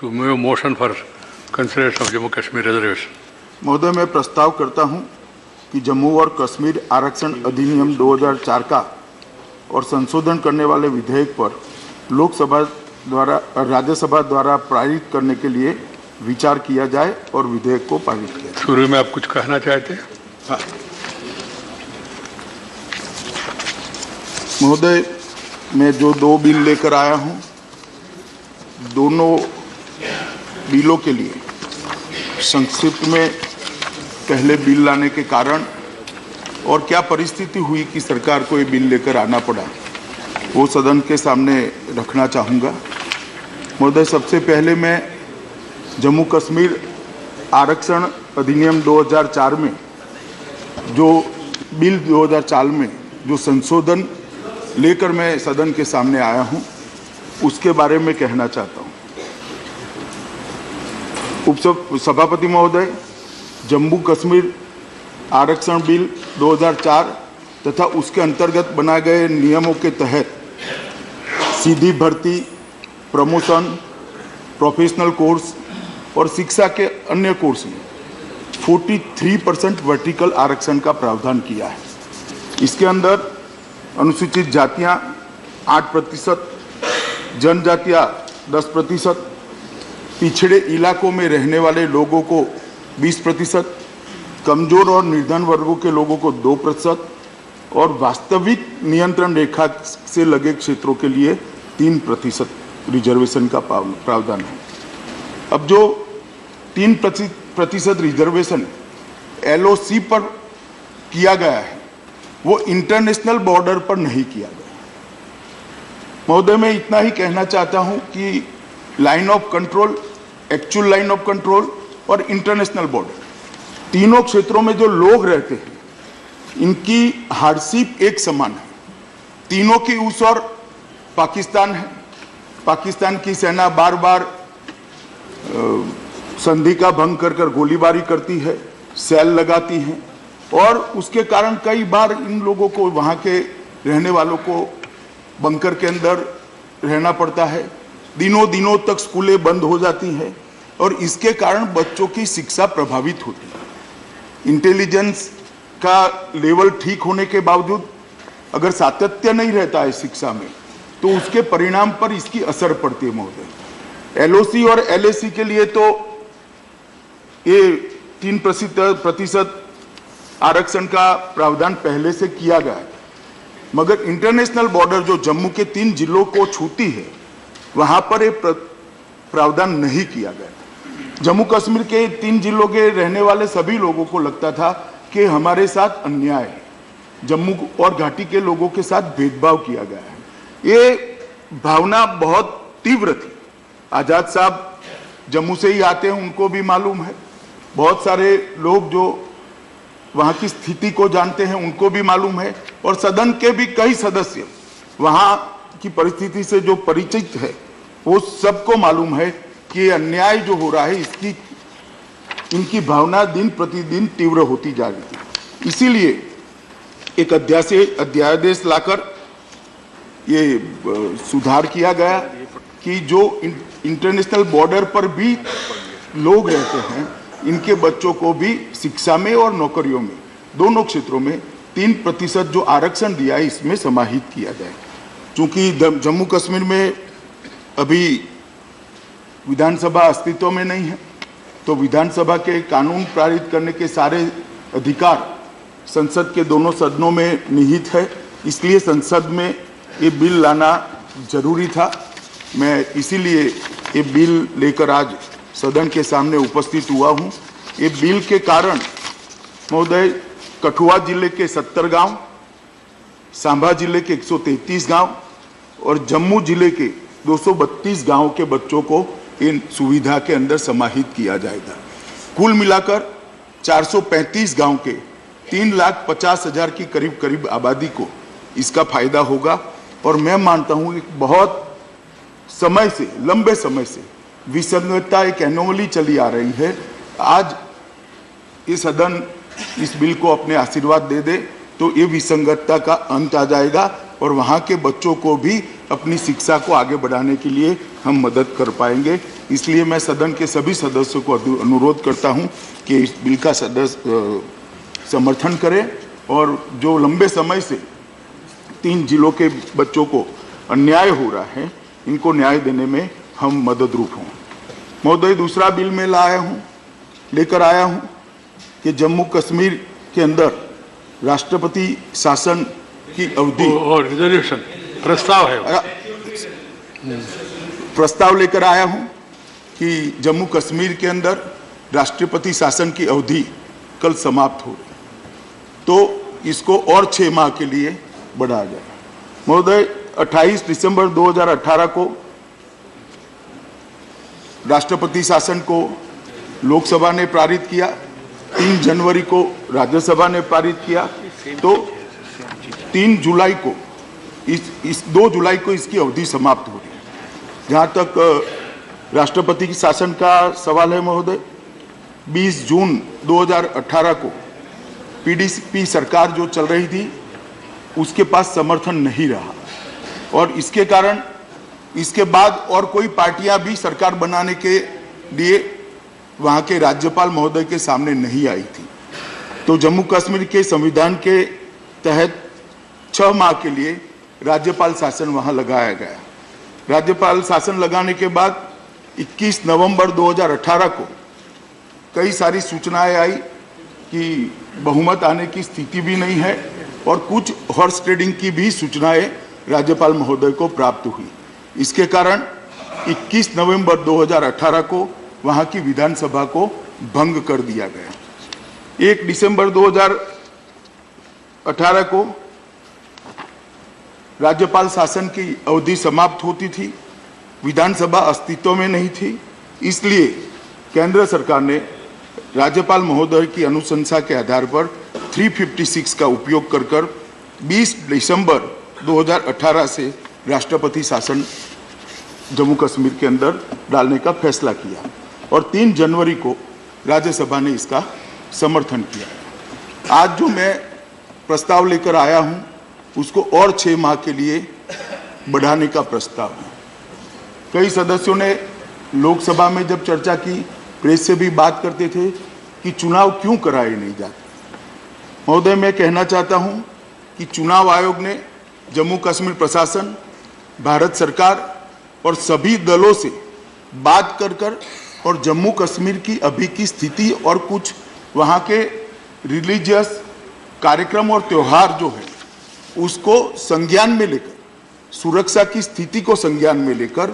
to move a motion for consideration of Jammu Kashmir reservation. महोदय, मैं प्रस्ताव करता हूं कि जम्मू और कश्मीर आरक्षण अधिनियम 2004 का और संशोधन करने वाले विधेयक पर लोकसभा द्वारा राज्यसभा द्वारा पारित करने के लिए विचार किया जाए और विधेयक को पारित किया जाए। शुरू में आप कुछ कहना चाहते हैं? हाँ महोदय, मैं जो दो बिल लेकर आया हूं, दोनों बिलों के लिए संक्षिप्त में पहले बिल लाने के कारण और क्या परिस्थिति हुई कि सरकार को ये बिल लेकर आना पड़ा, वो सदन के सामने रखना चाहूँगा। महोदय, सबसे पहले मैं जम्मू कश्मीर आरक्षण अधिनियम 2004 में जो बिल 2004 में जो संशोधन लेकर मैं सदन के सामने आया हूं, उसके बारे में कहना चाहता हूं। उपसभापति महोदय, जम्मू कश्मीर आरक्षण बिल 2004 तथा उसके अंतर्गत बनाए गए नियमों के तहत सीधी भर्ती, प्रमोशन, प्रोफेशनल कोर्स और शिक्षा के अन्य कोर्स में 43% वर्टिकल आरक्षण का प्रावधान किया है। इसके अंदर अनुसूचित जातियां 8%, जनजातियां 10%, पिछड़े इलाकों में रहने वाले लोगों को 20%, कमजोर और निर्धन वर्गों के लोगों को 2% और वास्तविक नियंत्रण रेखा से लगे क्षेत्रों के लिए 3% रिजर्वेशन का प्रावधान है। अब जो 3% रिजर्वेशन LOC पर किया गया है, वो इंटरनेशनल बॉर्डर पर नहीं किया गया। महोदय, मैं इतना ही कहना चाहता हूं कि line of control, actual line of control और इंटरनेशनल बॉर्डर, तीनों क्षेत्रों में जो लोग रहते हैं, इनकी हार्डशिप एक समान है। तीनों की उस ओर पाकिस्तान है। पाकिस्तान की सेना बार बार संधि का भंग कर गोलीबारी करती है, सेल लगाती है और उसके कारण कई बार इन लोगों को, वहाँ के रहने वालों को बंकर के अंदर रहना पड़ता है। दिनों तक स्कूलें बंद हो जाती हैं और इसके कारण बच्चों की शिक्षा प्रभावित होती है। इंटेलिजेंस का लेवल ठीक होने के बावजूद अगर सातत्य नहीं रहता है शिक्षा में, तो उसके परिणाम पर इसकी असर पड़ती है। महोदय, LOC और LAC के लिए तो ये 3% आरक्षण का प्रावधान पहले से किया गया है, मगर इंटरनेशनल बॉर्डर जो जम्मू के 3 जिलों को छूती है, वहां पर एक प्रावधान नहीं किया गया। जम्मू कश्मीर के 3 जिलों के रहने वाले सभी लोगों को लगता था कि हमारे साथ अन्याय है, जम्मू और घाटी के लोगों के साथ भेदभाव किया गया है। ये भावना बहुत तीव्र थी। आजाद साहब जम्मू से ही आते हैं, उनको भी मालूम है। बहुत सारे लोग जो वहाँ की स्थिति को जानते हैं, उनको भी मालूम है और सदन के भी कई सदस्य वहाँ की परिस्थिति से जो परिचित है, वो सबको मालूम है कि अन्याय जो हो रहा है, इनकी भावना दिन प्रतिदिन तीव्र होती जा रही है। इसीलिए एक अध्यादेश लाकर ये सुधार किया गया कि जो इंटरनेशनल बॉर्डर पर भी लोग रहते हैं, इनके बच्चों को भी शिक्षा में और नौकरियों में, दोनों क्षेत्रों में 3% जो आरक्षण दिया है, इसमें समाहित किया जाए। चूंकि जम्मू कश्मीर में अभी विधानसभा अस्तित्व में नहीं है, तो विधानसभा के कानून पारित करने के सारे अधिकार संसद के दोनों सदनों में निहित है। इसलिए संसद में ये बिल लाना जरूरी था। मैं इसीलिए ये बिल लेकर आज सदन के सामने उपस्थित हुआ हूं। ये बिल के कारण महोदय, कठुआ जिले के 70 गांव, सांबा जिले के 133 गांव और जम्मू जिले के 232 गांव के बच्चों को इन सुविधा के अंदर समाहित किया जाएगा। कुल मिलाकर 435 गांव के 3,50,000 की करीब आबादी को इसका फायदा होगा। और मैं मानता हूं कि बहुत समय से, लंबे समय से विसंगतता, एक एनोमली चली आ रही है। आज ये सदन इस बिल को अपने आशीर्वाद दे दे तो ये विसंगतता का अंत आ जाएगा और वहाँ के बच्चों को भी अपनी शिक्षा को आगे बढ़ाने के लिए हम मदद कर पाएंगे। इसलिए मैं सदन के सभी सदस्यों को अनुरोध करता हूँ कि इस बिल का समर्थन करें और जो लंबे समय से 3 जिलों के बच्चों को अन्याय हो रहा है, इनको न्याय देने में हम मददरूप हों। महोदय, दूसरा बिल मैं लेकर आया हूँ कि जम्मू कश्मीर के अंदर राष्ट्रपति शासन की अवधि और रिजोल्यूशन प्रस्ताव है, प्रस्ताव लेकर आया हूं कि जम्मू कश्मीर के अंदर राष्ट्रपति शासन की अवधि कल समाप्त हो रही, तो इसको और 6 माह के लिए बढ़ाया जाए। महोदय, 28 दिसंबर 2018 को राष्ट्रपति शासन को लोकसभा ने पारित किया, 3 जनवरी को राज्यसभा ने पारित किया, तो 3 जुलाई को 2 जुलाई को इसकी अवधि समाप्त हो रही है। जहाँ तक राष्ट्रपति की शासन का सवाल है महोदय, 20 जून 2018 को पीडीपी सरकार जो चल रही थी उसके पास समर्थन नहीं रहा और इसके कारण इसके बाद और कोई पार्टियां भी सरकार बनाने के लिए वहाँ के राज्यपाल महोदय के सामने नहीं आई थी। तो जम्मू कश्मीर के संविधान के तहत 6 माह के लिए राज्यपाल शासन वहाँ लगाया गया। राज्यपाल शासन लगाने के बाद 21 नवंबर 2018 को कई सारी सूचनाएं आई कि बहुमत आने की स्थिति भी नहीं है और कुछ हॉर्स ट्रेडिंग की भी सूचनाएं राज्यपाल महोदय को प्राप्त हुई। इसके कारण 21 नवंबर 2018 को वहाँ की विधानसभा को भंग कर दिया गया। 1 दिसंबर 2018 को राज्यपाल शासन की अवधि समाप्त होती थी, विधानसभा अस्तित्व में नहीं थी, इसलिए केंद्र सरकार ने राज्यपाल महोदय की अनुशंसा के आधार पर 356 का उपयोग कर 20 दिसंबर 2018 से राष्ट्रपति शासन जम्मू कश्मीर के अंदर डालने का फैसला किया और 3 जनवरी को राज्यसभा ने इसका समर्थन किया। आज जो मैं प्रस्ताव लेकर आया हूं उसको और 6 माह के लिए बढ़ाने का प्रस्ताव है। कई सदस्यों ने लोकसभा में जब चर्चा की, प्रेस से भी बात करते थे कि चुनाव क्यों कराए नहीं जाते। महोदय, मैं कहना चाहता हूं कि चुनाव आयोग ने जम्मू कश्मीर प्रशासन, भारत सरकार और सभी दलों से बात कर और जम्मू कश्मीर की अभी की स्थिति और कुछ वहाँ के रिलीजियस कार्यक्रम और त्यौहार जो है उसको संज्ञान में लेकर, सुरक्षा की स्थिति को संज्ञान में लेकर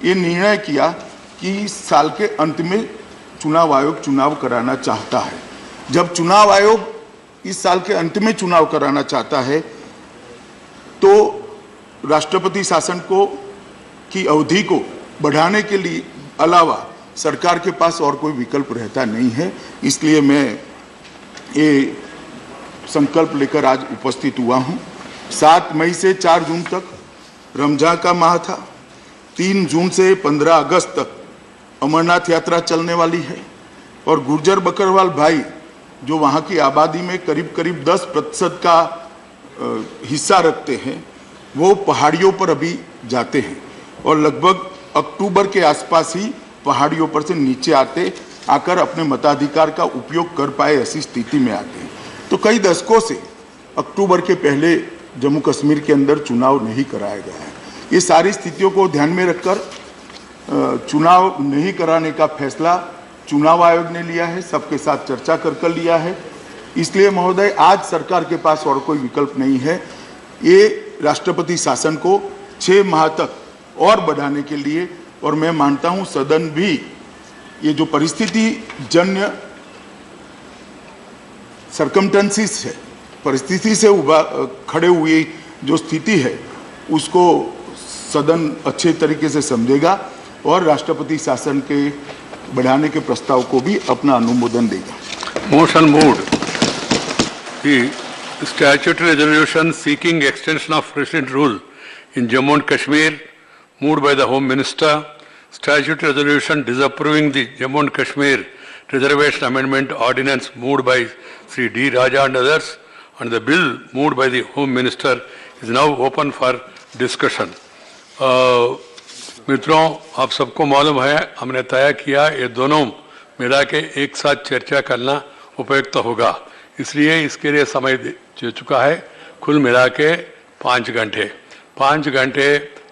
ये निर्णय किया कि इस साल के अंत में चुनाव आयोग चुनाव कराना चाहता है। जब चुनाव आयोग इस साल के अंत में चुनाव कराना चाहता है तो राष्ट्रपति शासन को की अवधि को बढ़ाने के लिए अलावा सरकार के पास और कोई विकल्प रहता नहीं है। इसलिए मैं ये संकल्प लेकर आज उपस्थित हुआ हूं। 7 मई से 4 जून तक रमजान का माह था। 3 जून से 15 अगस्त तक अमरनाथ यात्रा चलने वाली है और गुर्जर बकरवाल भाई जो वहाँ की आबादी में करीब 10% का हिस्सा रखते हैं, वो पहाड़ियों पर अभी जाते हैं और लगभग अक्टूबर के आसपास ही पहाड़ियों पर से नीचे आकर अपने मताधिकार का उपयोग कर पाए ऐसी स्थिति में आते हैं। तो कई दशकों से अक्टूबर के पहले जम्मू कश्मीर के अंदर चुनाव नहीं कराया गया है। ये सारी स्थितियों को ध्यान में रखकर चुनाव नहीं कराने का फैसला चुनाव आयोग ने लिया है, सबके साथ चर्चा कर लिया है। इसलिए महोदय, आज सरकार के पास और कोई विकल्प नहीं है। ये राष्ट्रपति शासन को 6 माह तक और बढ़ाने के लिए, और मैं मानता हूं सदन भी ये जो परिस्थिति जन्य सरकमटेंसेस है, परिस्थिति से खड़े हुई जो स्थिति है, उसको सदन अच्छे तरीके से समझेगा और राष्ट्रपति शासन के बढ़ाने के प्रस्ताव को भी अपना अनुमोदन देगा। मोशन मूड कि statutory resolution seeking extension of president rule in Jammu and Kashmir, moved by the Home Minister. Statutory resolution disapproving the Jammu and Kashmir Reservation Amendment Ordinance, moved by Sri D. Raja and others, and the bill moved by the Home Minister is now open for discussion. मित्रों, आप सबको मालूम है, हमने तय किया ये दोनों मिला के एक साथ चर्चा करना उपयुक्त होगा, इसलिए इसके लिए समय दे चुका है। कुल मिला के 5 घंटे 5 घंटे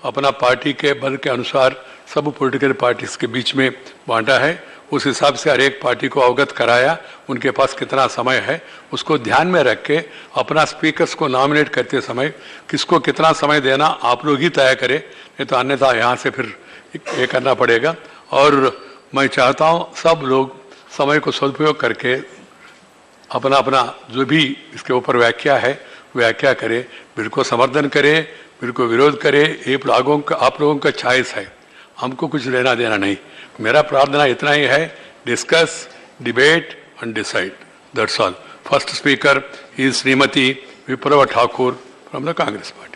अपना पार्टी के बल के अनुसार सब पॉलिटिकल पार्टीज के बीच में बांटा है। उस हिसाब से हर एक पार्टी को अवगत कराया, उनके पास कितना समय है उसको ध्यान में रख के अपना स्पीकर्स को नॉमिनेट करते समय किसको कितना समय देना आप लोग ही तय करें, नहीं तो अन्यथा यहाँ से फिर ये करना पड़ेगा। और मैं चाहता हूँ सब लोग समय को सदुपयोग करके अपना अपना जो भी इसके ऊपर व्याख्या है व्याख्या करे, बिल को समर्थन करे, बिल को विरोध करे। ये आप लोगों का चॉइस है, हमको कुछ लेना देना नहीं। मेरा प्रार्थना इतना ही है, discuss, debate and decide, that's all. First speaker is Shrimati Viplava Thakur from the Congress party.